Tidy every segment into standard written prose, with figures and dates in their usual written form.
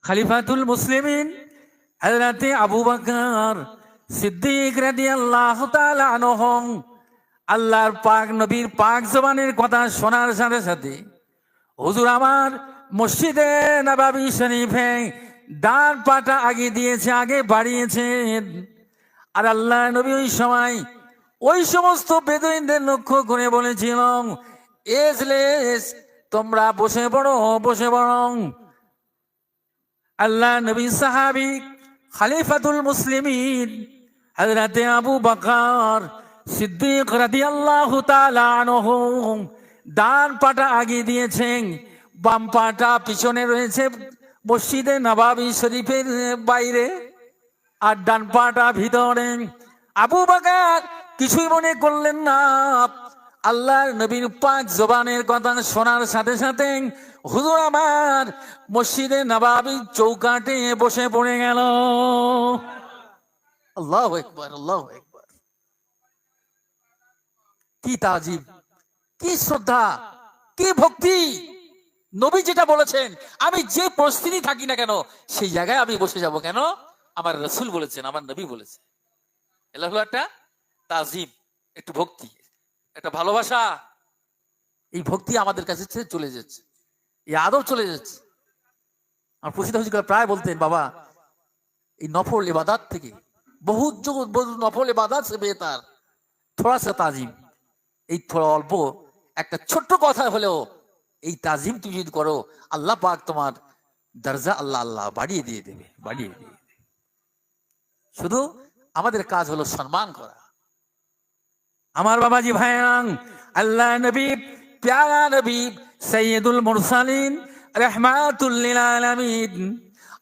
খলিফাতুল মুসলিমিন হযরত আবু বকর সিদ্দিক রাদিয়াল্লাহু তাআলা আনহু আল্লাহর পাক নবীর পাক জবানের কথা শোনার সাথে সাথে হুজুর আমার মসজিদে নববী শরীফে ডান পাটা আগে দিয়েছে, আগে বাড়িয়েছেন। আর আল্লাহ নবী ওই সময় ওই সমস্ত বেদুইনদের লক্ষ্য করে বলেছিলাম, এজলেস তোমরা বসে পড়ো, বসে পড়ো। আল্লাহ নবী সাহাবী খলিফাতুল মুসলিমিন হযরত আবু বকর সিদ্দিক রাদিয়াল্লাহু তাআলা আনহু ডান পাটা আগে দিয়েছেন, বাম পাটা পিছনে রয়েছে মসজিদে নববী শরীফের বাইরে, আর ডান পাটা ভিতরে। আবু বকর কিছুই মনে করলেন না। আল্লাহর নবীর পাক জবানের কথা শোনার সাথে সাথে হুজুর আমার মসজিদে নববী চৌকাঠে বসে পড়ে গেল। আল্লাহু আকবার, আল্লাহু আকবার। কি তাজিম, কি শ্রদ্ধা, কি ভক্তি! নবী যেটা বলেছেন, আমি যে পরিস্থিতি থাকি না কেন সেই জায়গায় আমি বসে যাব। কেন? আমার রাসূল বলেছেন, আমার নবী বলেছেন। এটা হলো একটা তাজিম, একটু ভক্তি, একটা ভালোবাসা। এই ভক্তি আমাদের কাছে চলে যাচ্ছে, এই আদব চলে যাচ্ছে। আমার প্রসিদ্ধ হুজুর প্রায় বলতেন, বাবা এই নফল ইবাদত থেকে বহুত নফল ইবাদত সে বেহতার থোড়া সা তাজিম। এই থোড়া অল্প একটা ছোট্ট কথা হলেও এই তাজিম তুমি যদি করো, আল্লাহ পাক তোমার দরজা আল্লাহ আল্লাহ বাড়িয়ে দিয়ে দেবে, বাড়িয়ে দিয়ে দেবে। শুধু আমাদের কাজ হলো সম্মান করা। আমার বাবাজি ভাইয়ান, আল্লাহ নবী প্যারা নবী সৈয়দুল মুরসালিন রাহমাতুল লিল আলামিন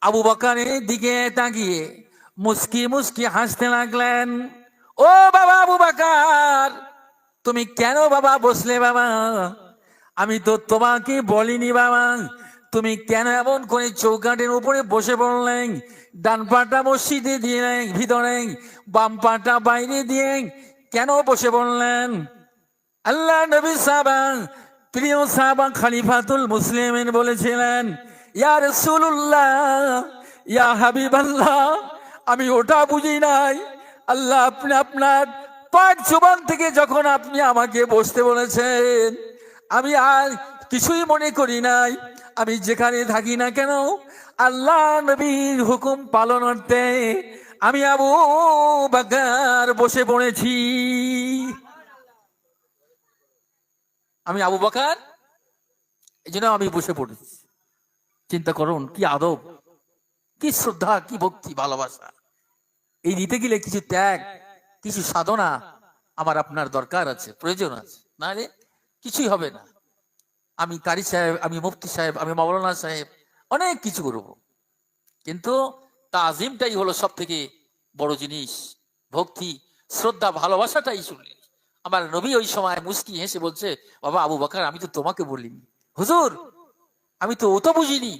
আবু বকরের দিকে তাকিয়ে মুস্কি মুস্কি হাসতে লাগলেন। ও বাবা আবু বকর, তুমি কেন বাবা বসলে বাবা? আমি তো তোমাকে বলিনি বাবা, তুমি কেন এমন করে চৌকাঠের উপরে বসে পড়লেন? ডান পাটা মসজিদে দিয়ে ভিতরে, বাম পাটা বাইরে দিয়ে কেন বসে পড়লেন? আল্লাহ নবী সাহাবা, প্রিয় সাহাবা খলিফাতুল মুসলিমিন বলেছিলেন, ইয়া রাসূলুল্লাহ, ইয়া হাবিবাল্লাহ, আমি ওটা বুঝি নাই। আল্লাহ আপনি আপনার পাক জবান থেকে যখন আপনি আমাকে বসতে বলেছেন, আমি আর কিছুই মনে করি নাই। আমি যেখানে থাকি না কেন আল্লাহ নবীর হুকুম পালনার্থে আমি আবু বকর বসে পড়েছি। আমি আবু বকর এই জন্য আমি বসে পড়েছি। চিন্তা করুন, কি আদব, কি শ্রদ্ধা, কি ভক্তি, ভালোবাসা! এই নিতে গেলে কিছু ত্যাগ, কিছু সাধনা আমার আপনার দরকার আছে, প্রয়োজন আছে, নাহলে কিছুই হবে না। আমি কারি সাহেব, আমি মুফতি সাহেব, আমি মাওলানা সাহেব, অনেক কিছু করব, কিন্তু তাজিমটাই হলো সব থেকে বড় জিনিস। ভক্তি, শ্রদ্ধা, ভালোবাসাটাই শুনলেন। আমার নবী ওই সময় মুস্কি হেসে বলছে, বাবা আবু বকর, আমি তো তোমাকে বলিনি হুজুর, আমি তো ও তো বুঝিনি।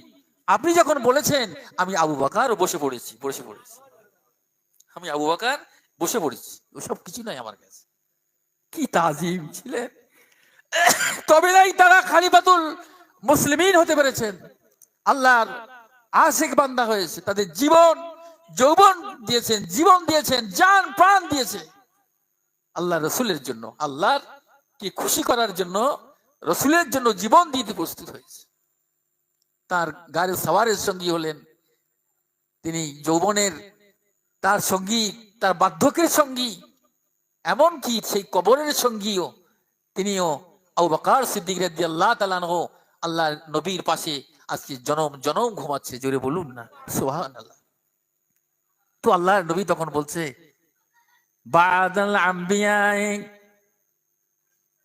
আপনি যখন বলেছেন আমি আবু বকর বসে পড়েছি, বসে পড়েছি, আমি আবু বকর বসে পড়েছি, ওসব কিছু নাই আমার কাছে। কি তাজিম ছিলেন! তবে নাই তারা খলিফাতুল মুসলিমিন হতে পেরেছেন, আল্লাহর আশিক বান্দা হয়েছে। তাদের জীবন যৌবন দিয়েছেন, জীবন দিয়েছেন, জান প্রাণ দিয়েছে আল্লাহ রসুলের জন্য, আল্লাহর কে খুশি করার জন্য, রসুলের জন্য জীবন দিতে প্রস্তুত হয়েছে। তার গাড়ি সওয়ারের সঙ্গী হলেন তিনি, যৌবনের তার সঙ্গী, তার বার্ধক্যের সঙ্গী, এমনকি সেই কবরের সঙ্গীও তিনিও আবু বকর সিদ্দিক রাদিয়াল্লাহু তাআলা আনহু। আল্লাহ নবীর পাশে আজকে জনম জনম ঘুমাচ্ছে, জোরে বলুন না সুবহানাল্লাহ। তো আল্লাহ নবী তখন বলছে, বাদাল আম্বিয়া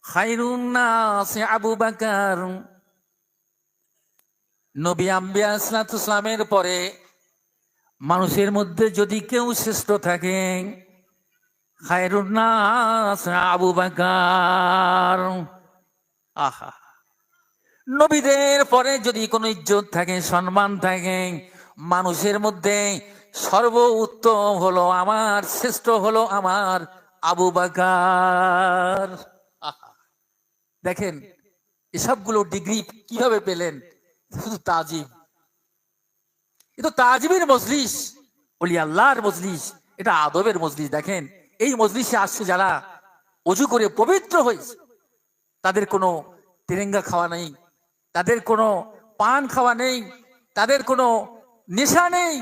খায়রুন নাস আবু বকর। নবী আম্বিয়া সাল্লাল্লাহু সাল্লামের পরে মানুষের মধ্যে যদি কেউ শ্রেষ্ঠ থাকে, খায়রুন নাস আবু বকর। আহা, নবীদের পরে যদি কোনো ইজ্জত থাকে, সম্মান থাকে, মানুষের মধ্যে সর্বোত্তম হলো আমার, শ্রেষ্ঠ হলো আমার আবু বকর। দেখেন এসবগুলো ডিগ্রি কিভাবে পেলেন, শুধু তাজিম। এ তো তাজিমের মজলিস, ওলি আল্লাহর মজলিস, এটা আদবের মজলিস। দেখেন এই মজলিসে আসছে যারা অজু করে পবিত্র হয়েছে, তাদের কোনো তেরেঙ্গা খাওয়া নেই, তাদের কোনো পান খাওয়া নেই, তাদের কোনো নেশা নেই,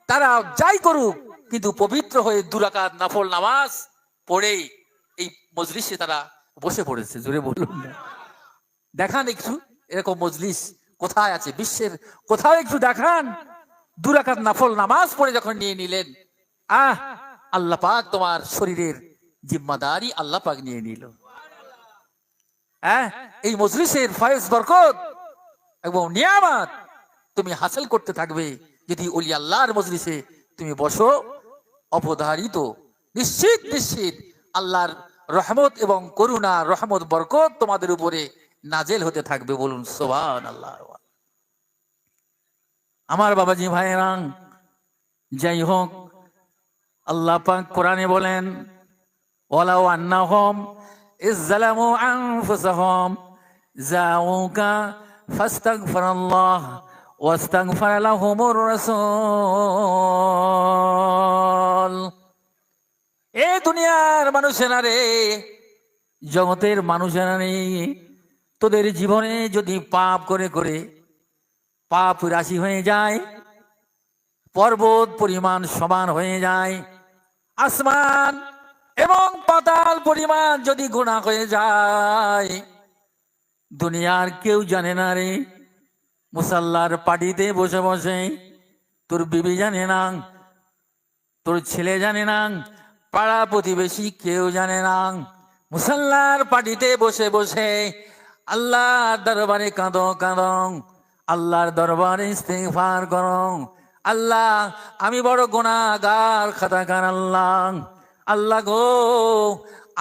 তারা যাই করুক কিন্তু পবিত্র হয়ে 2 রাকাত নফল নামাজ পড়ে এই মজলিসে তারা বসে পড়েছে। জোরে বলুন না। দেখান একটু এরকম মজলিস কোথায় আছে বিশ্বের, কোথাও একটু দেখান। 2 রাকাত নফল নামাজ পড়ে যখন নিয়ে নিলেন, আল্লাহ পাক তোমার শরীরের জিম্মাদারি আল্লাহ পাক নিয়ে নিল। এই মজলিসের ফয়েজ বরকত এবং নিয়ামত তুমি হাসিল করতে থাকবে যদি ওলি আল্লাহর মজলিসে তুমি বসো। অবধারিত নিশ্চিত নিশ্চিত আল্লাহর রহমত এবং করুণা, রহমত বরকত তোমাদের উপরে নাজেল হতে থাকবে। বলুন সুবহানাল্লাহ। আমার বাবাজি ভাইরা, যাই হোক, আল্লাহ পাক কোরআনে বলেন, ওয়ালাউ আন্নাহুম ইযযালামু আনফুসাহুম জাউকা ফাস্তাগফিরুল্লাহ ওয়াস্তাগফারা লাহুমুর রাসূল। এ দুনিয়ার মানুষেরা রে, জগতের মানুষেরা রে, তোদের জীবনে যদি পাপ করে করে পাপ রাশি হয়ে যায়, পর্বত পরিমাণ সমান হয়ে যায়, আসমান এবং পাতাল পরিমাণ যদি গুনাহ হয়ে যায়, দুনিয়ার কেউ জানে না রে। মুসাল্লার পাটিতে বসে বসে তোর বিবি জানে না, তোর ছেলে জানে না, পাড়া প্রতিবেশী কেউ জানে না। মুসাল্লার পাটিতে বসে বসে আল্লাহর দরবারে কাঁদো কাঁদো, আল্লাহর দরবারে ইস্তিগফার করো। আল্লাহ আমি বড় গুনাহগার, খাতাকার আল্লাহ। আল্লাহ গো,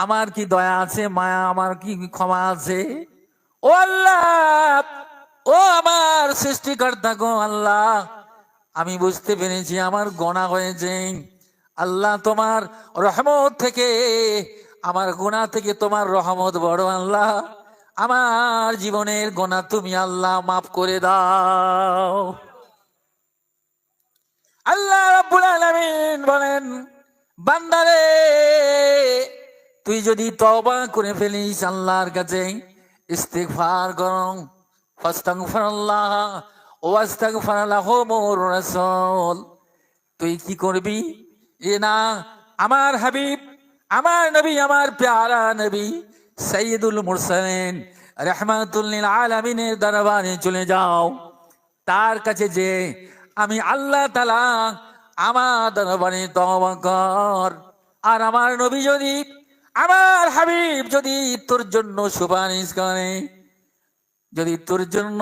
আমার কি দয়া আছে, মায়া, আমার কি ক্ষমা আছে? ও আল্লাহ, ও আমার সৃষ্টিকর্তা গো আল্লাহ, আমি বুঝতে পেরেছি আমার গুনাহ হয়েছে। আল্লাহ তোমার রহমত থেকে, আমার গুনাহ থেকে তোমার রহমত বড়। আল্লাহ আমার জীবনের গুনাহ তুমি আল্লাহ মাফ করে দাও। আল্লাহ রাব্বুল আলামিন বলেন, বান্দারে তুই যদি তওবা করে ফেলিস, আল্লাহর কাছে ইস্তিগফার করো, ফাস্তাগফিরুল্লাহ ওয়াস্তাগফারা লাহুমুর রাসূল, তুই কি করবি? এ না, আমার হাবিব, আমার নবী, আমার প্যারা নবী সাইয়্যিদুল মুরসালিন রাহমাতুল লিল আলামিনের দরবারে চলে যাও। তার কাছে যে আমি আল্লাহ তাআলা আমার দরবারে তওবা কর। আর আমার নবী যদি, আমার হাবিব যদি তোর জন্য সুপারিশ করে, যদি তোর জন্য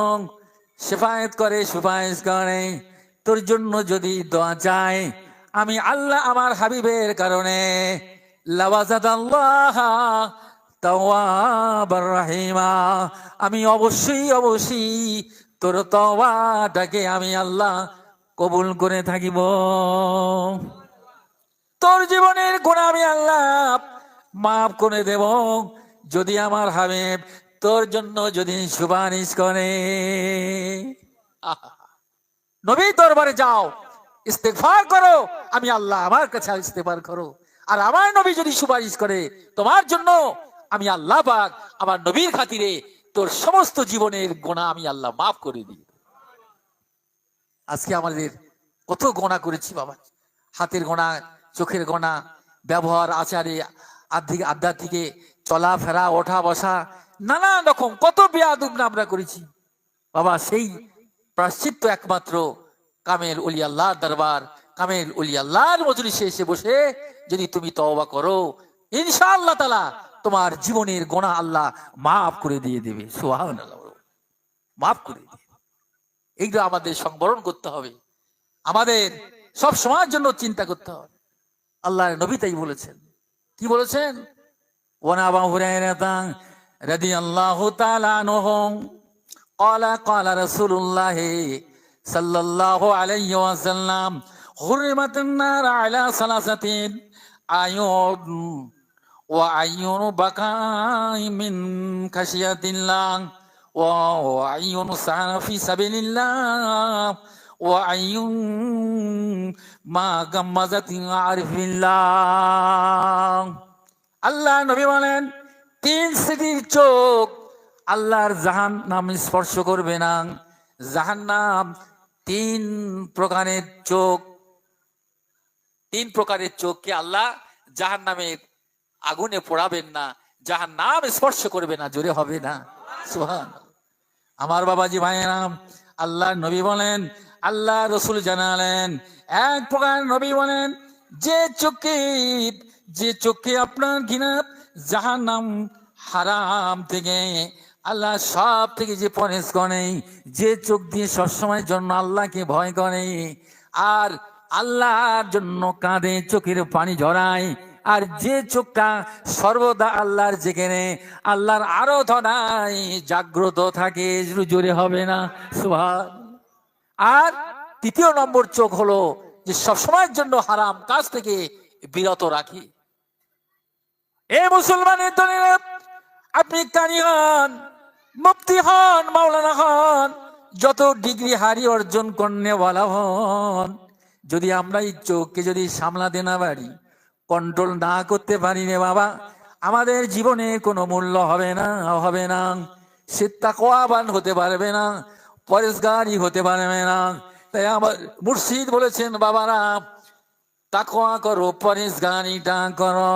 শেফায়েত করে, সুপারিশ করে, তোর জন্য যদি দোয়া চায়, আমি আল্লাহ আমার হাবিবের কারণে লাওয়াজাদাল্লাহ তাওয়াবার রহিমা, আমি অবশ্যই অবশ্যই তোর তওবাটাকে আমি আল্লাহ কবুল করে থাকিব। তোর জীবনের গুনাহ আমি আল্লাহ মাফ করে দেব যদি আমার হাবিব তোর জন্য যদি সুপারিশ করে। নবী দরবারে যাও, ইস্তেগফার করো, আমি আল্লাহ আমার কাছে ইস্তেগফার করো। আর আমার নবী যদি সুপারিশ করে তোমার জন্য, আমি আল্লাহ পাক আমার নবীর খাতিরে তোর সমস্ত জীবনের গুনাহ আমি আল্লাহ মাফ করে দিই। আজকে আমাদের কত গুনাহ করেছি বাবা, হাতের গুনাহ, চোখের গুনাহ, ব্যবহার আচারে, আধ্যাত্মিকে চলাফেরা, ওঠা বসা, নানা রকম কত বেয়াদব আমরা করেছি বাবা। সেই প্রায়শ্চিত্ত একমাত্র কামেল ওলি আল্লাহর দরবার, কামেল ওলি আল্লাহর মজলিসে এসে বসে যদি তুমি তওবা করো, ইনশাআল্লাহ তাআলা তোমার জীবনের গুনাহ আল্লাহ মাফ করে দিয়ে দেবে। সুবহানাল্লাহ, মাফ করে দিবে। এইগুলো আমাদের সংবরণ করতে হবে, আমাদের সব সময়ের জন্য চিন্তা করতে হবে। আল্লাহর নবী তাই বলেছেন। কি বলেছেন? ওয়ান আবু হুরায়রা রাদিয়াল্লাহু তাআলা আনহু قال قال رسول الله صلى الله عليه وسلم حرمت النار على ثلاثة عيون وعيون بكاء من خشية الله وعيون سعى في سبيل الله ওয়াইয়ুম মা গাম্মাজাতি আরিফিল্লাহ। আল্লাহ নবী বলেন, 3 শ্রেণীর চোখ আল্লাহর জাহান্নাম স্পর্শ করবে না। জাহান্নাম 3 প্রকারের চোখ, 3 প্রকারের চোখকে আল্লাহ জাহান্নামের আগুনে পোড়াবেন না, জাহান্নাম স্পর্শ করবে না। জোরে হবে না সুবহানাল্লাহ। আমার বাবাজি ভাইয়েরা, আল্লাহ নবী বলেন, আল্লাহ রসুল জানালেন, এক প্রকার নবী বলেন, যে চোখে আপনার ঘৃণা জাহান্নাম হারাম থেকে আল্লাহ সব থেকে যে পরেশ করে, যে চোখ দিয়ে সবসময়ের জন্য আল্লাহকে ভয় করে আর আল্লাহর জন্য কাঁদে, চোখের পানি ঝরায়, আর যে চোখটা সর্বদা আল্লাহর যেখানে আল্লাহর আরাধনায় জাগ্রত থাকে। জোরে হবে না সুবহান। আর 3 নম্বর চোখ হলো যে সবসময়ের জন্য হারাম কাজ থেকে বিরত রাখি। এ মুসলমানের দলের, আপনি কারি হন, মুফতি হন, মাওলানা হন, যত ডিগ্রি হারি অর্জন করনেওয়ালা হন, যদি আমরা এই চোখকে যদি সামলাতে না পারি, কন্ট্রোল না করতে পারি রে বাবা, আমাদের জীবনে কোনো মূল্য হবে না, হবে না। সে তাকওয়াবান হতে পারবে না, পরেশগারী হতে পারবে না। তাই আমার মুর্শিদ বলেছেন, বাবারা তাকওয়া করো, পরেশগারিটা করো।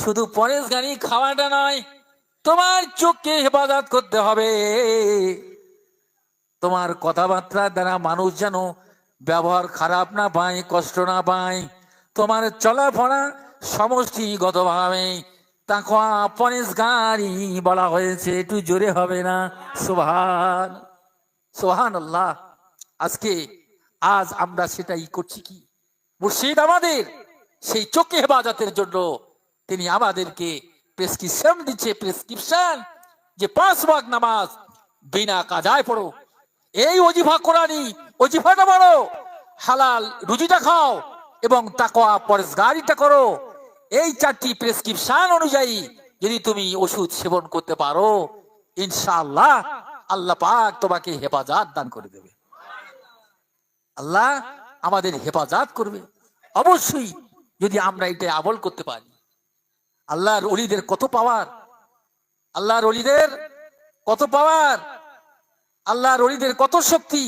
শুধু পরেশগারি খাওয়াটা নয়, তোমার চোখকে হেফাজত করতে হবে। তোমার কথাবার্তার দ্বারা মানুষ যেন ব্যবহার খারাপ না পায়, কষ্ট না পায়। তোমার চলাফেরা সমষ্টিগতভাবে তাকওয়া পরেশগারি বলা হয়েছে। একটু জোরে হবে না সুবহান, সুবহানাল্লাহ। আজ আমরা সেটাই করছি কি? মুর্শিদ আমাদের সেই চোখে হেফাজতের জন্য তিনি আমাদেরকে প্রেসক্রিপশন দিচ্ছে, প্রেসক্রিপশন যে 5 ওয়াক্ত নামাজ বিনা কাজায় পড়ো, এই ওজিফা কোরআনি ওজিফাটা পড়ো, হালাল রুজিটা খাও এবং তাকওয়া পরেশগারিটা করো। এই 4টি প্রেসক্রিপশন অনুযায়ী যদি তুমি ওষুধ সেবন করতে পারো, ইনশাআল্লাহ আল্লাহ পাক তোমাকে হেফাজত দান করে দেবে। আল্লাহ আমাদের হেফাজত করবে অবশ্যই, যদি আমরা এটা আমল করতে পারি। আল্লাহর ওলিদের কত পাওয়ার, আল্লাহর ওলিদের কত পাওয়ার, আল্লাহর ওলিদের কত শক্তি,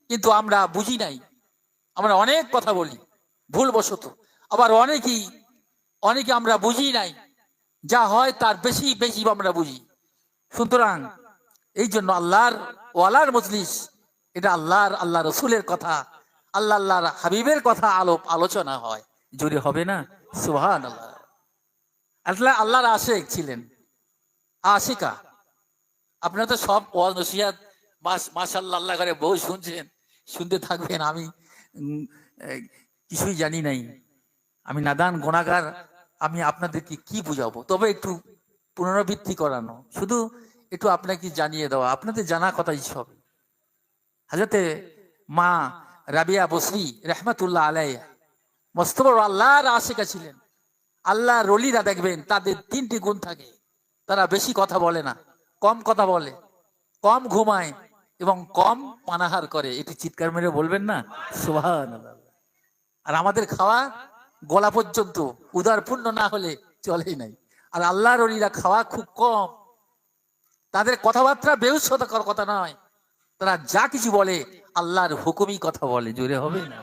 কিন্তু আমরা বুঝি নাই। আমরা অনেক কথা বলি ভুলবশত, আবার অনেকে আমরা বুঝি নাই, যা হয় তার বেশি বেশি আমরা বুঝি। সুতরাং এই জন্য আল্লাহর ওয়ালার মজলিস, এটা আল্লাহ রসুলের কথা, আল্লাহর হাবিবের কথা আলোচনা হয়। জোরে হবে না সুবহানাল্লাহ। আল্লাহর আশিক ছিলেন, আশিকা। আপনারা তো সব ওয়াজ নসিহত মাশাআল্লাহ আল্লাহ করে বহু শুনছেন, শুনতে থাকবেন। আমি কিছুই জানি নাই, আমি নাদান গুনাহগার, আমি আপনাদেরকে কি বুঝাবো? তবে একটু পুনরাবৃত্তি করানো, শুধু একটু আপনাকে জানিয়ে দেওয়া, আপনাদের জানা কথা সব। হযরতে মা রাবিয়া বসরি রাহমাতুল্লাহ আলাইহা মস্ত বড় আল্লাহর আশিকা ছিলেন। আল্লাহর ওলিরা দেখবেন তাদের 3টি গুণ থাকে। তারা বেশি কথা বলে না, কম কথা বলে, কম ঘুমায় এবং কম পানাহার করে। এটি চিৎকার মেরে বলবেন না সুবহানাল্লাহ। আর আমাদের খাওয়া গলা পর্যন্ত, উদারপূর্ণ না হলে চলেই নাই। আর আল্লাহর ওলিরা খাওয়া খুব কম, তাদের কথাবার্তা বেহুশতাকর কথা নয়, তারা যা কিছু বলে আল্লাহর হুকুমই কথা বলে। জোরে হবে না।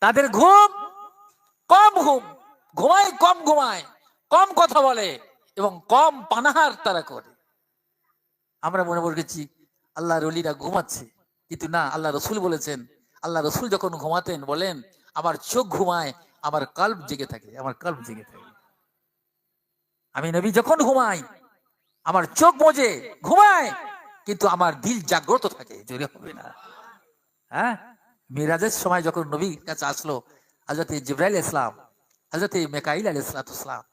তাদের ঘুম, ঘুমায়, কম কথা বলে এবং কম পানাহার তারা করে। আমরা মনে করেছি আল্লাহর ওলিরা ঘুমাচ্ছে, কিন্তু না, আল্লাহ রসুল বলেছেন, আল্লাহ রসুল যখন ঘুমাতেন বলেন, আমার চোখ ঘুমায়, আমার কলব জেগে থাকে, আমার কলব জেগে থাকে। আমি নবী যখন ঘুমাই, আমার চোখ বোঝে ঘুমায়, কিন্তু আমার দিল জাগ্রত থাকে। জোরে হবে না। হ্যাঁ, মিরাজের সময় যখন নবীর কাছে আসলো হযরত জিবরাইল ইসলাম, হযরত মিকাইল আলাইহিস সালাম,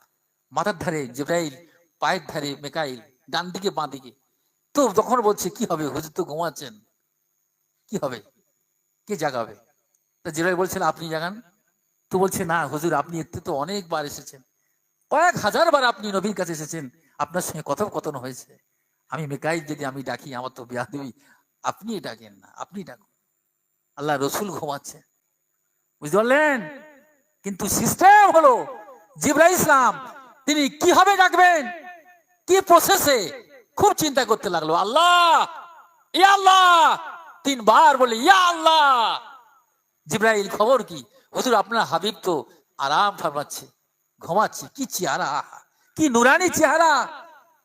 মাথার ধারে জিবরাইল, পায়ের ধারে মিকাইল, ডান দিকে বাঁ দিকে। তো তখন বলছে, কি হবে হুজুর, তো ঘুমাচ্ছেন, কি হবে, কে জাগাবে? তো জিবরাইল বলছেন, আপনি জাগান। তো বলছে, না হুজুর, আপনি এতে তো অনেকবার এসেছেন, কয়েক হাজার বার আপনি নবীর কাছে এসেছেন, আপনার সঙ্গে কথোপকথন হয়েছে। আমি মিকাইল যদি আমি ডাকি, আমার তো বেয়াদবি, আপনি ডাকেন না, আপনি ডাকুন। আল্লাহ রসুল ঘুমাচ্ছে, বুঝতে পারলেন? কিন্তু সিস্টেম হলো জিবরাইল ইসলাম তিনি কিভাবে ডাকবেন, কি প্রসেসে, খুব চিন্তা করতে লাগলো। আল্লাহ, ইয়া আল্লাহ, 3 বার বলে ইয়া আল্লাহ। জিবরাইল খবর কি? হুজুর আপনার হাবিব তো আরাম ফরমাচ্ছে, ঘুমাচ্ছে, কি চেহারা, কি নুরানি চেহারা,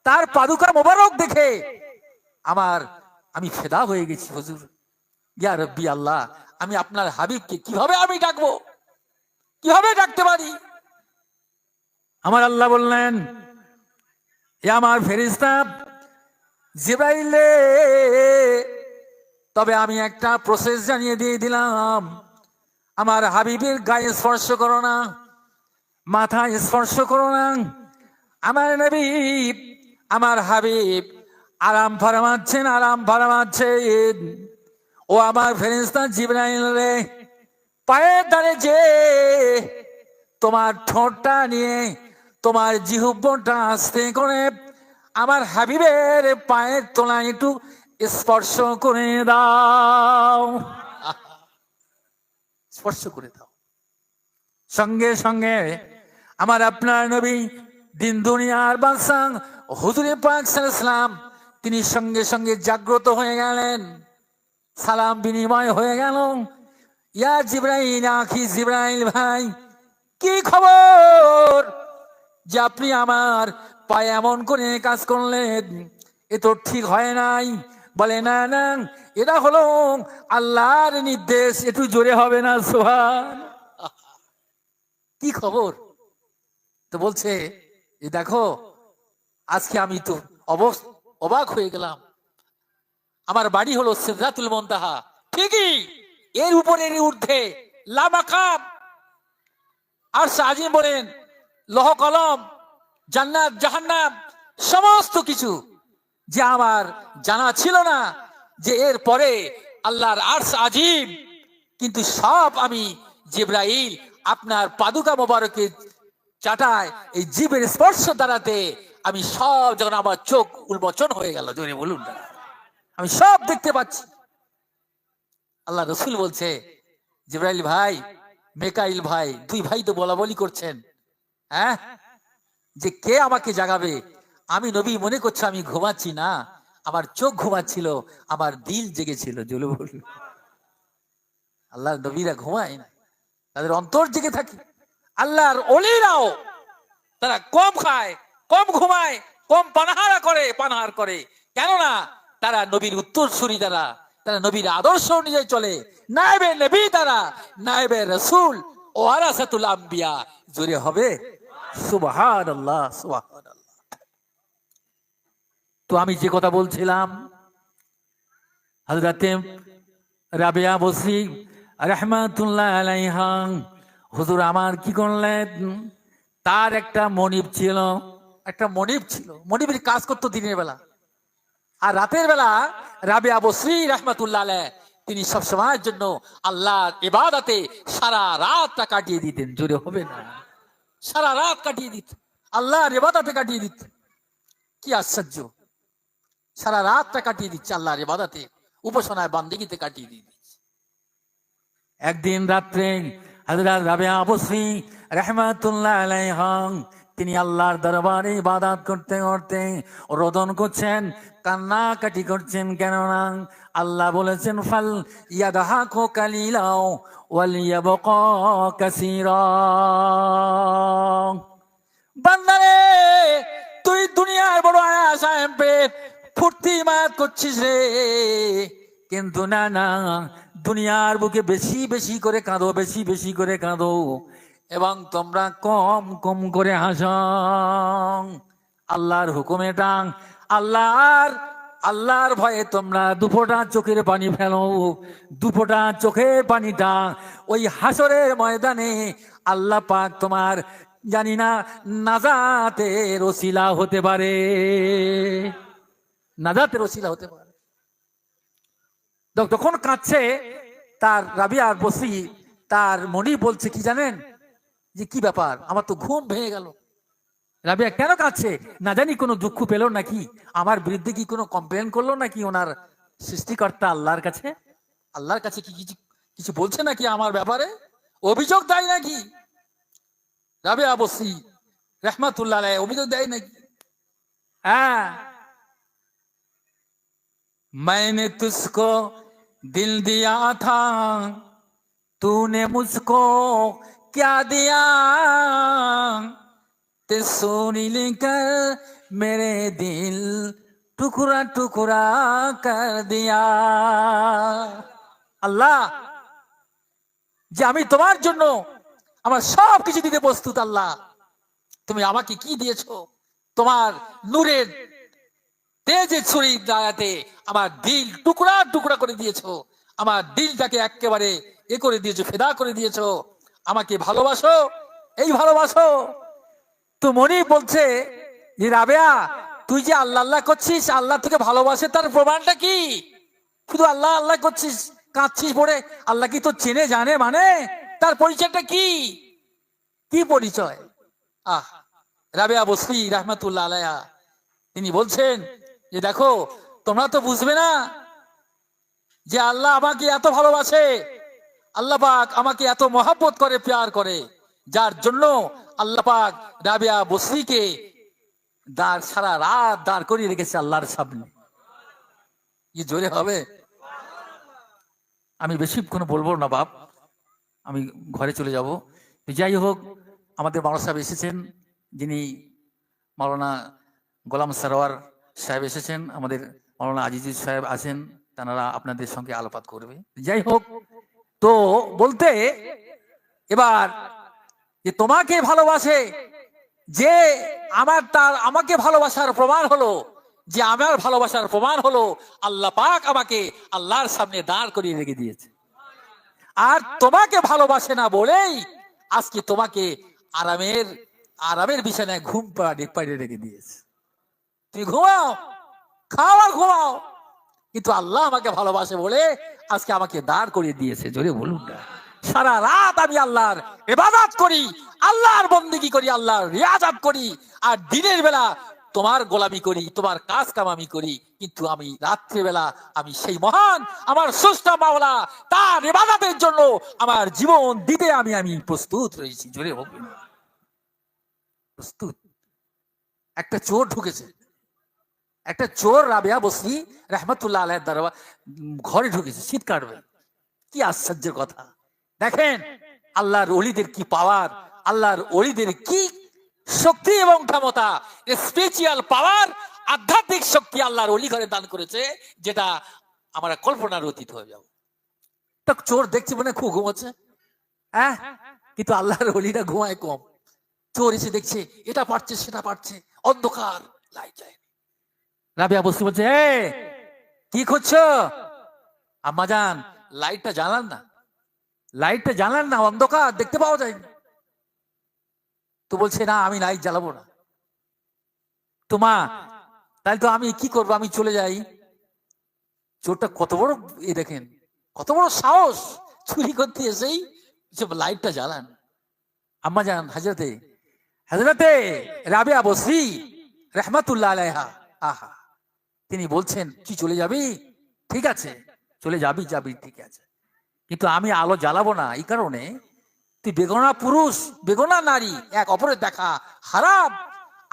তার পাদুকা মোবারক দেখে আমি ফেদা হয়ে গেছি হুজুর। ইয়া রব্বি আল্লাহ, আমি আপনার হাবিবকে কিভাবে আমি ডাকবো, কিভাবে ডাকতে পারি? আমার আল্লাহ বললেন, এ আমার ফেরেশতা জিবরাইল রে, তবে আমি একটা প্রসেস জানিয়ে দিয়ে দিলাম। আমার হাবিবের গায়ে স্পর্শ করো না, মাথায় স্পর্শ করো না। আমার নবী, আমার হাবিব আরাম ফরমাচ্ছেন, আরাম ফরমাচ্ছেন। ও আমার ফেরেশতা জিবরাইল রে, পায়ের ধারে যে তোমার ঠোঁটটা নিয়ে তোমার জিহ্বটা আস্তে করে আমার হাবিবের পায়ের তলায় একটু স্পর্শ করে দাও, স্পর্শ করে দাও। সঙ্গে সঙ্গে আমার আপনার নবী দিন দুনিয়ার বাদশা হুজুরে পাক সাল্লাল্লাহু আলাইহি ওয়াসাল্লাম তিনি সঙ্গে সঙ্গে জাগ্রত হয়ে গেলেন, সালাম বিনিময় হয়ে গেল। ইয়া জিবরাইল, আখি জিবরাইল ভাই, কি খবর যে আপনি আমার পায়ে এমন করে কাজ করলেন? এ তো ঠিক হয় নাই। বলে না না, এটা হলো আল্লাহর নির্দেশ, একটু জোরে হবে না সুবহান? কি খবর? তো বলছে, এই দেখো, আজকে আমি তো অবাক হয়ে গেলাম। আমার বাড়ি হলো সিদরাতুল মুনতাহা, ঠিকই এর উপরের ঊর্ধ্বে লা মাকাম, আর আজিম বলেন, লৌহ কলম, জান্নাত জাহান্নাম, সমস্ত কিছু যে আমার জানা ছিল না যে এর পরে আল্লাহর আরশ আজিম। কিন্তু সব আমি জিবরাইল আপনার পাদুকা মোবারকে চাটায় এই জীবের স্পর্শ দ্বারাতে আমি সব, যখন আমার চোখ উন্মোচন হয়ে গেল, জোরে বলুন না, আমি সব দেখতে পাচ্ছি। আল্লাহ রসুল বলছে, জিবরাইল ভাই, মেকাইল ভাই, 2 ভাই তো বলা বলি করছেন, হ্যাঁ, যে কে আমাকে জাগাবে? আমি নবী মনে করছে আমি ঘুমাচ্ছি না, আমার চোখ ঘুমাচ্ছিল, আমার দিল জেগেছিল। জোরে বলুন। আল্লাহর নবীরা ঘুমায় না, তাদের অন্তর জেগে থাকে। আল্লাহর ওলিরাও তারা কম খায়, কম ঘুমায়, কম পানাহার করে, কেননা তারা নবীর উত্তরসূরি, তারা নবীর আদর্শ অনুযায়ী চলে, নায়েবে নবী, তারা নায়েবে রাসূল ও ওয়ারাসাতুল আম্বিয়া। জোরে হবে সুবহানাল্লাহ, সুবহানাল্লাহ। তো আমি যে কথা বলছিলাম, হযরতে রাবিয়া বসরি রাহমাতুল্লাহ আলাইহা হুজুর আমার কি করলেন, তার একটা মনিব ছিল, মনিবের কাজ করতো দিনের বেলা, আর রাতের বেলা রাবিয়া বসরি রাহমাতুল্লাহ আলাইহ তিনি সব সময়ের জন্য আল্লাহর ইবাদতে সারা রাতটা কাটিয়ে দিতেন। জোরে হবে না? সারা রাত কাটিয়ে দিত, আল্লাহর ইবাদতে কাটিয়ে দিত। কি আশ্চর্য, সারা রাতটা কাটিয়ে দিচ্ছে আল্লাহর ইবাদতে, উপাসনায়, বান্দেগিতে কাটিয়ে দিচ্ছে। একদিন রাত্রে হযরত রাবিয়া বসরি রাহমাতুল্লাহ আলাইহা তিনি আল্লাহর দরবারে ইবাদত করতে করতে রোদন করছেন, কান্নাকাটি করছেন। কেননা আল্লাহ বলেছেন, ফাল ইয়াদহাকু কালিলাও ওয়াল ইয়াবকা কাসীরা। বান্দারে, তুই দুনিয়ার বড় আশা পেয়ে ফুর্তি মাত করছিস রে, কিন্তু না না, দুনিয়ার বুকে বেশি বেশি করে কাঁদো, বেশি বেশি করে কাঁদো, এবং তোমরা কম কম করে হাসো। আল্লাহর হুকুম এটা, আল্লাহর ভয়ে তোমরা 2 ফোঁটা চোখের পানি ফেলো। 2 ফোঁটা চোখের পানিটা ওই হাসরের ময়দানে আল্লাহ পাক তোমার, জানি না, নাজাতের ওসিলা হতে পারে, নাজাতের ওসিলা হতে পারে। যখন কাঁদছে তার রাবিয়া বসরি, তার মনি বলছে কি জানেন, যে কি ব্যাপার, আমার তো ঘুম ভেঙে গেল। রাবিয়া কেন কাঁদছে? না জানি কোনো দুঃখ পেল নাকি, আমার বিরুদ্ধে কি কোনো কমপ্লেন করলো নাকি ওনার সৃষ্টিকর্তা আল্লাহর কাছে কি কিছু কিছু বলছে নাকি আমার ব্যাপারে? অভিযোগ দেয় নাকি? রাবেয়া বসরি রহমাতুল্লাহ আলাইহি অভিযোগ দেয় নাকি? হ্যাঁ, मैंने तुझको दिल दिया था, तूने मुझको क्या दिया, ते सोनी लेकर मेरे दिल टुकड़ा टुकड़ा कर दिया। আল্লাহ, যে আমি তোমার জন্য আমার সব কিছু দিতে প্রস্তুত, আল্লাহ তুমি আমাকে কি দিয়েছো? তোমার নূরের তেজের ছুরির দ্বারাতে আমার দিল টুকরা টুকরা করে দিয়েছো, আমার দিলটাকে একেবারে এ করে দিয়েছো, ফেদা করে দিয়েছো। আমাকে ভালোবাসো, এই ভালোবাসো। তো মনি বলছে যে রাবেয়া, তুই যে আল্লাহ আল্লাহ করছিস, আল্লাহ তোকে ভালোবাসে, তার প্রমাণটা কি? শুধু আল্লাহ আল্লাহ করছিস, কাঁদছিস পড়ে, আল্লাহ কি তো চেনে জানে? মানে তার পরিচয়টা কি? কি পরিচয়? রাবেয়া বসরি রহমাতুল্লাহ আলাইহা তিনি বলছেন যে দেখো, তোমরা তো বুঝবে না যে আল্লাহ আমাকে এত ভালোবাসে, আল্লাহ পাক আমাকে এত মহব্বত করে, প্যার করে, যার জন্য আল্লাহ পাক রাবেয়া বসরিকে সারা রাত দাঁড় করিয়ে রেখেছে আল্লাহর সামনে। কি জোরে হবে? আমি বেশিক্ষণ বলবো না বাপ, আমি ঘরে চলে যাব। যাই হোক, আমাদের মাওলানা সাহেব এসেছেন, যিনি মাওলানা গোলাম সরোয়ার সাহেব এসেছেন, আমাদের মাওলানা আজিজুল সাহেব আছেন, তারা আপনাদের সঙ্গে আলোচনা করবে। যাই হোক, তো বলতে এবার যে তোমাকে ভালোবাসে, যে আমার তার আমাকে ভালোবাসার প্রমাণ হলো, যে আমার ভালোবাসার প্রমাণ হলো আল্লাহ পাক আমাকে আল্লাহর সামনে দাঁড় করিয়ে রেখে দিয়েছে। আর তোমাকে ভালোবাসে না বলেই আজকে তোমাকে আরামের বিছানায় ঘুম পাড়িয়ে রেখে দিয়েছে। তুমি ঘুমাও, খাও আর ঘুমাও, কিন্তু আল্লাহ আমাকে ভালোবাসে বলে আজকে আমাকে দাঁড় করিয়ে দিয়েছে। জোরে বলুন না। সারা রাত আমি আল্লাহর ইবাদত করি, আল্লাহর বন্দেগী করি, আল্লাহর রিয়াজত করি, আর দিনের বেলা তোমার গোলামি করি, তোমার কাজ কাম আমি করি, কিন্তু আমি রাত্রিবেলা আমি সেই মহান আমার স্রষ্টা মাওলা তার ইবাদতের জন্য আমার জীবন দিতে আমি প্রস্তুত রয়েছি। জোরে বলবেন প্রস্তুত। একটা চোর ঢুকেছে, একটা চোর রাবেয়া বসরি রহমতুল্লাহ আলাইহির দরবার ঘরে ঢুকেছে, শীত কাটবে। কি আশ্চর্যের কথা! দেখেন আল্লাহর ওলিদের কি পাওয়ার, আল্লাহর ওলিদের কি শক্তি এবং ক্ষমতা, স্পেশাল পাওয়ার, আধ্যাত্মিক শক্তি আল্লাহর ওলি ঘরে দান করেছে, যেটা আমরা কল্পনার অতীত হয়ে যাব। তো চোর দেখছি মনে খুব ঘুমাচ্ছে, হ্যাঁ, কিন্তু আল্লাহর ওলিরা ঘুমায় কম। চোর এসে দেখছে এটা পারছে সেটা পারছে, অন্ধকার, লাইট যায়। রাবেয়া বসরি বলছে, কি করছো? আম্মাজান, লাইটটা জ্বালান না, লাইটটা জ্বালান না, অন্ধকার, দেখতে পাওয়া যায় না। তো বলছে না, আমি লাইট জ্বালাবো না। তো মা, তাহলে তো আমি কি করবো, আমি চলে যাই। চোরটা কত বড়, এ দেখেন কত বড় সাহস, চুরি করতে এসেই লাইটটা জ্বালান। আম্মাজান হযরতে রাবেয়া বসরি রহমাতুল্লাহ আলাইহা, আহা, তিনি বলছেন কি চলে যাবি? ঠিক আছে, চলে যাবি, ঠিক আছে, কিন্তু আমি আলো জ্বালাবো না। এই কারণে, তুই বেগনা পুরুষ, বেগনা নারী, এক অপরের দেখা হারাম,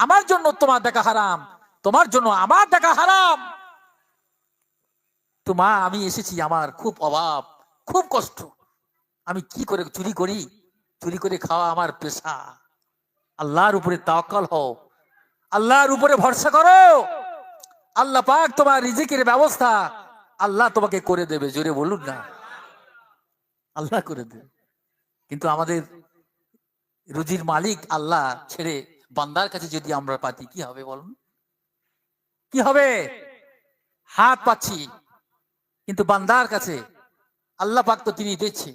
আমার জন্য তোমার দেখা হারাম, তোমার জন্য আমার দেখা হারাম। তো মা, আমি এসেছি, আমার খুব অভাব, খুব কষ্ট, আমি কি করে চুরি করি, চুরি করে খাওয়া আমার পেশা। আল্লাহর উপরে তাওয়াক্কুল হও, আল্লাহর উপরে ভরসা করো, আল্লাহ পাক তোমার রিজিকের ব্যবস্থা আল্লাহ তোমাকে করে দেবে। জোরে বলুন না, আল্লাহ করে দেবে। কিন্তু আমাদের রুজির মালিক আল্লাহ ছেড়ে বান্দার কাছে যদি আমরা পাতি, কি হবে বলুন? কি হবে? হাত পাচ্ছি, কিন্তু বান্দার কাছে আল্লাহ পাক তো তিনি দিচ্ছে।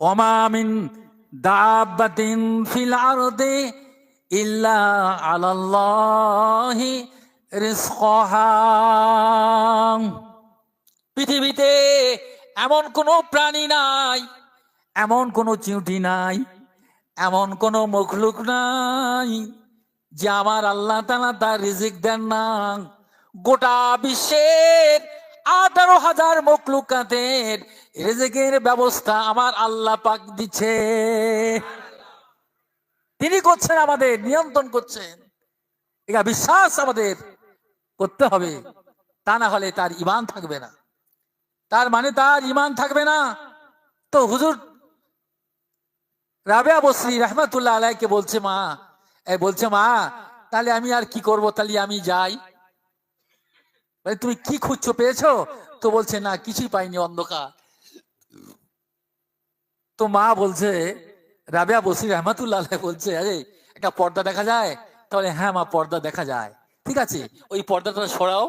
ওমা মিন দাব্বাতিন ফিল আরদি ইল্লা আলাল্লাহি রিজকুহা। পৃথিবীতে এমন কোন প্রাণী নাই, এমন কোন চিউটি নাই, এমন কোন মখলুক নাই যে আমার আল্লাহ তাআলা তার রিজিক দেন না। গোটা বিশ্বের 18,000 মখলুকাতের রিজিকের ব্যবস্থা আমার আল্লাহ পাক দিচ্ছে। তিনি করছেন, আমাদের নিয়ন্ত্রণ করছেন। এটা বিশ্বাস আমাদের করতে হবে, তা না হলে তার ঈমান থাকবে না। তার মানে তার ঈমান থাকবে না। তো হুজুর রাবেয়া বসরি রহমাতুল্লাহ আলাইকে বলছে মা তাহলে আমি আর কি করব, তাহলে আমি যাই। তুমি কি খুঁজছো, পেয়েছো? তো বলছে না, কিছুই পাইনি, অন্ধকার। তো মা বলছে, রাবেয়া বসরি রহমাতুল্লাহ আলাইহি বলছে, আরে একটা পর্দা দেখা যায়? তাহলে হ্যাঁ মা, পর্দা দেখা যায়। ঠিক আছে, ওই পর্দাটা সরাও।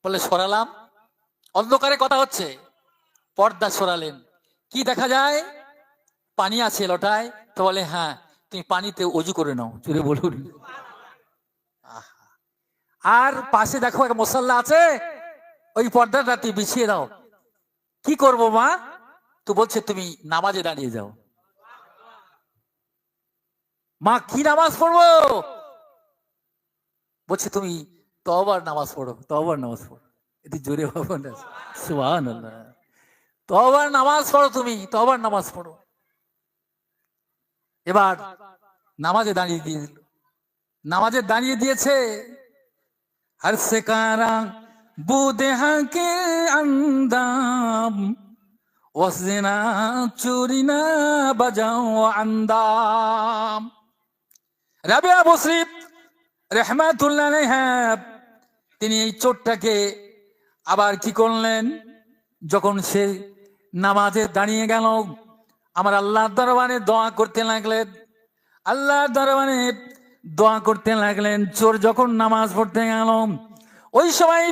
বলে সরালাম। অন্ধকারে কথা হচ্ছে, পর্দা সরালেন। কি দেখা যায়? পানি আছে লোটায়। তো বলে হ্যাঁ, তুমি পানিতে অজু করে নাও। চুরে বলুন। আর পাশে দেখো একটা মুসাল্লা আছে, ওই পর্দাটা তুমি বিছিয়ে দাও। কি করব মা? তো বলছে তুমি নামাজে দাঁড়িয়ে যাও। মা কি নামাজ পড়বো? বলছে তুমি তওবার নামাজ পড়ো, তওবার নামাজ পড়ো। এটি জোরে ভাবো না, সুবহানাল্লাহ। তওবার নামাজ পড়ো, তুমি তওবার নামাজ পড়ো। এবার নামাজে দাঁড়িয়ে দিয়ে দিল। নামাজে দাঁড়িয়ে দিয়েছে। हर सिकारा बूदेहा के अंदाम वसना चूरी ना बजाओ अंदाम। রাবেয়া বসরি রহমাতুল্লাহ আলাইহা তিনি এই চোরটাকে আবার কি করলেন, যখন সে নামাজে দাঁড়িয়ে গেল, আমার আল্লাহর দরবারে দোয়া করতে লাগলেন। আল্লাহর দরবারে দোয়া করতে লাগলেন। চোর যখন নামাজ পড়তে গেল, ওই সময়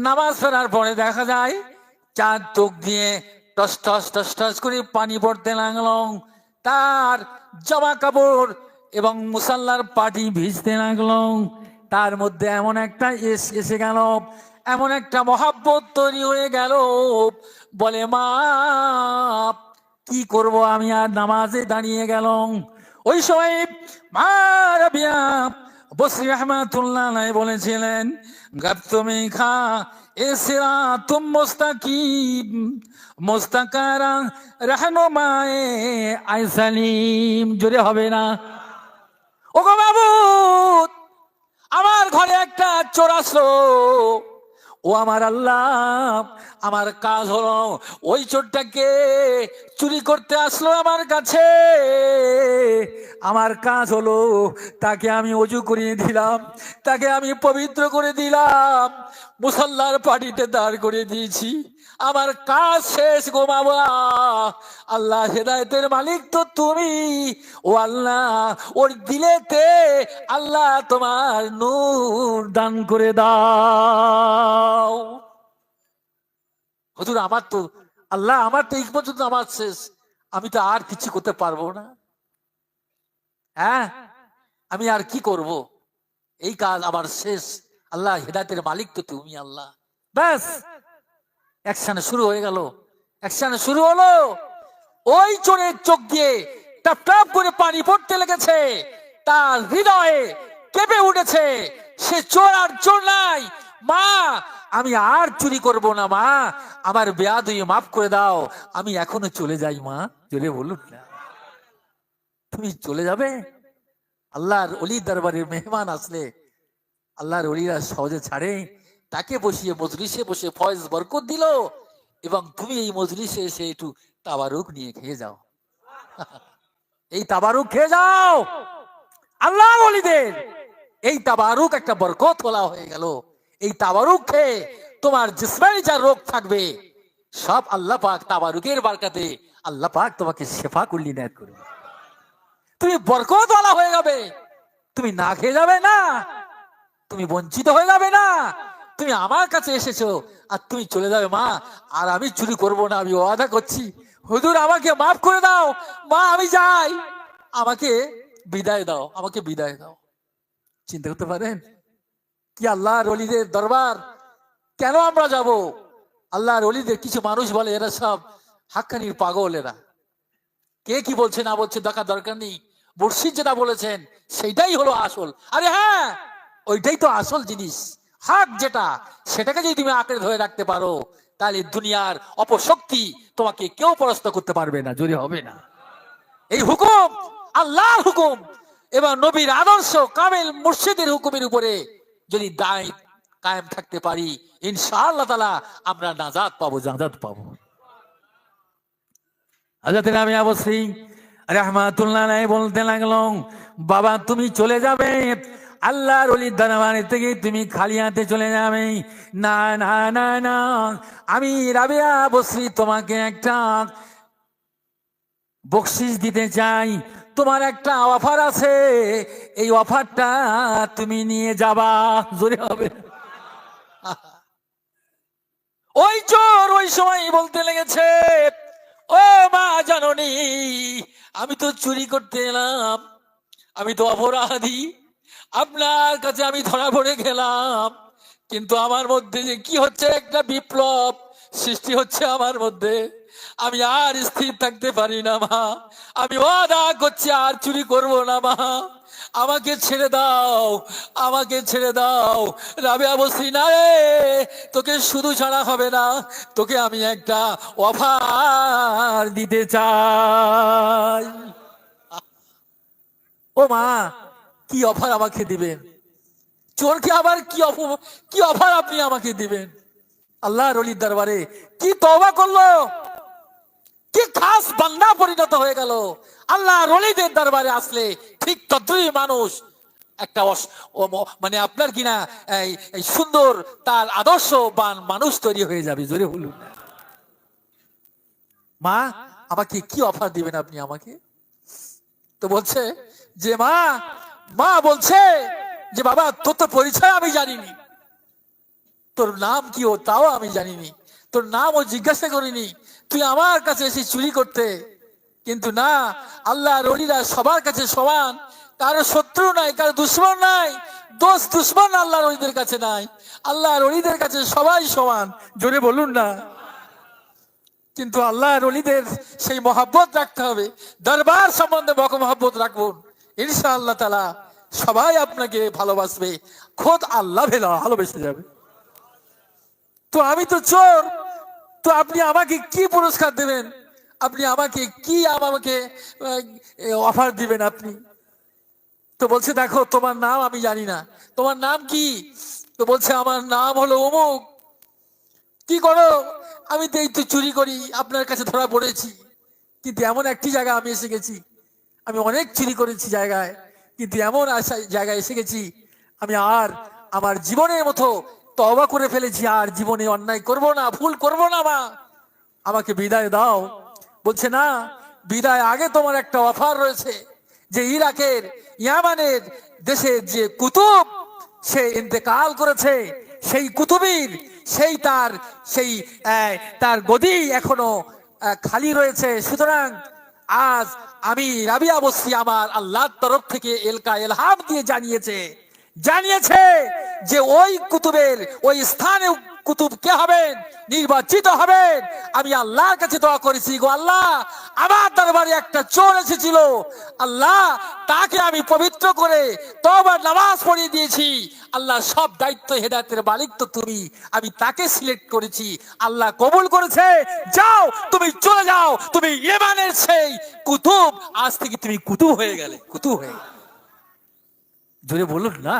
নামাজ পড়ার পরে দেখা যায় চার চোখ দিয়ে টস টস টস টস করে পানি পড়তে লাগলো। তার জামা কাপড় এবং মুসাল্লার পাটি ভিজতে লাগলো। তার মধ্যে এমন একটা এসে গেল, এমন একটা মহাব্বত তৈরি হয়ে গেল। বলে মা কি করব, আমি আর নামাজে দাঁড়িয়ে গেলাম। ওই সময় মা রাবেয়া বসরি রহমাতুল্লাহ আলাইহি বলেছিলেন, গব তুমি খা এসরা তুম মুস্তাকিম মুস্তাকারা রহনুমায়ে আইসালিম। জোরে হবে না? ওগো মাবুদ, আমার ঘরে একটা চোর আসলো। ও আমার আল্লাহ, আমার কাজ হলো ওই চোরটাকে চুরি করতে আসলো আমার কাছে। আমার কাজ হলো তাকে আমি অজু করিয়ে দিলাম, তাকে আমি পবিত্র করে দিলাম, মুসাল্লার পাটিতে দাঁড় করে দিয়েছি। আমার কাজ শেষ গো বাবা। আল্লাহ, হেদায়েতের মালিক তো তুমি। ও আল্লাহ, ওর দিলেতে আল্লাহ তোমার নূর দান করে দাও। হুজুর আমার তো আল্লাহ, আমার তো এই পর্যন্ত আমার শেষ, আমি তো আর কিছু করতে পারবো না। হ্যাঁ, আমি আর কি করব, এই কাজ আমার শেষ। আল্লাহ, হেদায়েতের মালিক তো তুমি আল্লাহ। ব্যাস অ্যাকশনে শুরু হয়ে গেল। অ্যাকশনে শুরু হলো। ওই চোরের চোখ দিয়ে টপ টপ করে পানি পড়তে লেগেছে। তার হৃদয়ে কেঁপে উঠেছে, সে চোর আর চোর নাই। মা, আমি আর চুরি করব না মা, আমার বেয়াদবি মাফ করে দাও, আমি এখনো চলে যাই মা। চলে বলুন না, তুমি চলে যাবে? আল্লাহর ওলি দরবারের মেহমান আসলে আল্লাহর ওলিরা সহজে ছাড়ে? তাকে বসিয়ে মজলিসে বসে ফয়েজ বরকত দিল, এবং তুমি এই মজলিসে এসে একটু তাবারুক নিয়ে খেয়ে যাও। এই তাবারুক খেয়ে যাও। আল্লাহর ওলিদের এই তাবারুক একটা বরকত তোলা হয়ে গেল। এই তাবারুক খেয়ে তোমার জিসমানি যা রোগ থাকবে সব আল্লাহ পাক তাবারুকের বারকাতে আল্লাহ পাক তোমাকে শেফা করলি নায়াত করবে। তুমি বরকতওয়ালা হয়ে যাবে। তুমি না খেয়ে যাবে না, তুমি বঞ্চিত হয়ে যাবে না। তুমি আমার কাছে এসেছো আর তুমি চলে যাবে মা, আর আমি চুরি করব না, আমি ওয়াদা করছি। হুজুর আমাকে মাফ করে দাও মা, আমি যাই, আমাকে বিদায় দাও, আমাকে বিদায় দাও। চিন্তা করতে পারেন কি আল্লাহর ওলিদের দরবার কেন আমরা যাব? আল্লাহর ওলিদের কিছু মানুষ বলে এরা সব হাক্কানির পাগল। এরা কে কি বলছে না বলছে দেখা দরকার নেই, মুর্শিদ যেটা বলেছেন সেইটাই হলো আসল। আরে হ্যাঁ, ওইটাই তো আসল জিনিস। হক যেটা, সেটাকে যদি তুমি আঁকড়ে ধরে রাখতে পারো, তাহলে দুনিয়ার অপশক্তি তোমাকে কেউ পরাস্ত করতে পারবে না, জোরে হবে না। এই হুকুম আল্লাহর হুকুম এবং নবীর আদর্শ কামেল মুর্শিদের হুকুমের উপরে যদি দায় কায়েম থাকতে পারি, ইনশাআল্লাহ তাআলা আমরা নাজাত পাবো, নাজাত পাবো। হযরত রাবিয়া বসরি রাহমাতুল্লাহ আলাইহি বলতে লাগলো, বাবা তুমি চলে যাবে, আল্লাহর ওলির দরবারে থেকে তুমি খালি হাতে চলে যাবে? না না না না, আমি রাবিয়া বসরি তোমাকে একটা বকশিশ দিতে চাই, তোমার একটা অফার আছে, এই অফারটা তুমি নিয়ে যাবা, জোরে হবে। ওই চোর ওই সময় বলতে লেগেছে, ও মা জাননী, আমি তো চুরি করতে এলাম, আমি তো অপরাধী, আপনার কাছে আমি ধরা পড়ে গেলাম, কিন্তু আমার মধ্যে যে কি হচ্ছে, একটা বিপ্লব সৃষ্টি হচ্ছে আমার মধ্যে, আমি আর স্থির থাকতে পারি না মা, আমি ওয়াদা করছি আর চুরি করব না মা, আমাকে ছেড়ে দাও, আমাকে ছেড়ে দাও। রাবিয়া বসরি, না রে, তোকে শুধু ছাড়া হবে না, তোকে আমি একটা অফার দিতে চাই। ও মা, কি অফার আমাকে দিবেন? চোরকে আবার কি অফার আপনি আমাকে দিবেন? আল্লাহর ওলির দরবারে কি তওবা করলো, কি খাস বান্দা পরিণত হয়ে গেল। আল্লাহর ওলিদের দরবারে আসলে ঠিক তদ্রুই মানুষ একটা মানে আপনার কিনা এই সুন্দর তার আদর্শবান মানুষ তৈরি হয়ে যাবে, জোরে বলুন। মা আমাকে কি অফার দিবেন আপনি আমাকে? তো বলছে যে মা বলছে যে বাবা, তোর তো পরিচয় আমি জানিনি, তোর নাম কি ও তাও আমি জানিনি, তোর নাম ও জিজ্ঞাসা করিনি, তুই আমার কাছে এসে চুরি করতে। কিন্তু না, আল্লাহর ওলিরা সবার কাছে সমান, কারো শত্রু নাই, কারো দুশ্মন নাই, দোষ দুশ্মন আল্লাহর ওলিদের কাছে নাই, আল্লাহর ওলিদের কাছে সবাই সমান, জোরে বলুন না। কিন্তু আল্লাহর ওলিদের সেই মহব্বত রাখতে হবে, দরবার সম্বন্ধে মহব্বত রাখুন, ইনশাআল্লাহ তাআলা সবাই আপনাকে ভালোবাসবে, খোদ আল্লাহ ভালোবেসে যাবে। তো আমি তো চোর, তো আপনি আমাকে কি পুরস্কার দেবেন? আপনি আমাকে কি অফার দিবেন আপনি? তো বলছে, দেখো তোমার নাম আমি জানি না, তোমার নাম কি? তো বলছে, আমার নাম হলো অমুক। কি করো? আমি তো এই তো চুরি করি, আপনার কাছে ধরা পড়েছি, কিন্তু এমন একটি জায়গায় আমি এসে গেছি, আমি অনেক চুরি করেছি জায়গায়, কিন্তু এমন জায়গায় এসে গেছি, আমি আর আমার জীবনের মতো তওবা করে ফেলেছি, আর জীবনে অন্যায় করব না, ভুল করব না, মা আমাকে বিদায় দাও। বলছে, না, বিদায় আগে তোমার একটা অফার রয়েছে, যে ইরাকের ইয়ামানের দেশের যে কুতুব সে ইন্তেকাল করেছে, সেই কুতুবীর তার গদি এখনো খালি রয়েছে, সুতরাং আজ আমি রাবিয়া বসরি আমার আল্লাহর তরফ থেকে এলহাম দিয়ে জানিয়েছে যে ওই কুতুবের ওই স্থানে কুতুব কে হবেন, নির্বাচিত হবেন। আমি আল্লাহর কাছে দোয়া করেছি, গো আল্লাহ, আমার দরবারে একটা চোর এসেছিল, আল্লাহ তাকে আমি পবিত্র করে তওবার নামাজ পড়িয়ে দিয়েছি, আল্লাহ সব দায়িত্ব হেদায়েতের মালিক তো তুমি, আমি তাকে সিলেক্ট করেছি, আল্লাহ কবুল করেছে, যাও তুমি চলে যাও, তুমি ইমানের সেই কুতুব, আজ থেকে তুমি কুতুব হয়ে গেলে, কুতুব হয়ে গেলে। জোরে বলুন না।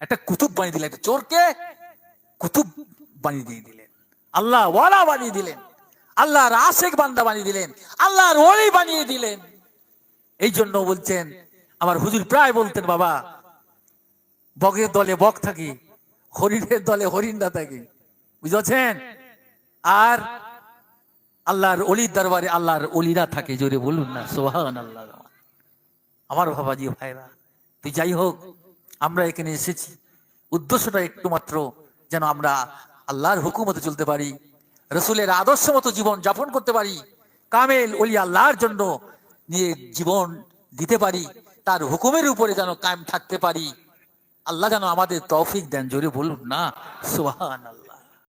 একটা কুতুব বানিয়ে দিলেন, একটা চোরকে কুতুব বানিয়ে দিয়ে দিলেন, আল্লাহ ওয়ালা বানিয়ে দিলেন, আল্লাহর আশিক বান্দা বানিয়ে দিলেন, আল্লাহর ওলি বানিয়ে দিলেন। এই জন্য বলছেন আমার হুজুর প্রায় বলতেন, বাবা বগের দলে বক থাকে, হরিণের দলে হরিণরা থাকে, বুঝেছেন? আর আল্লাহর ওলির দরবারে আল্লাহর ওলিরা থাকে, জোরে বলুন না সুবহানাল্লাহ। আমার বাবাজি ভাইরা, তুই যাই হোক, আমরা এখানে এসেছি উদ্দেশ্যটা একটু মাত্র যেন আমরা আল্লাহর হুকুম মতো চলতে পারি, রসুলের আদর্শ মতো জীবন যাপন করতে পারি, কামেল ওলি আল্লাহর জন্য নিয়ে জীবন দিতে পারি, তার হুকুমের উপরে যেন কায়েম থাকতে পারি। আল্লাহ যেন আমাদের তৌফিক দেন, জোরে বলুন না সুবহানাল্লাহ।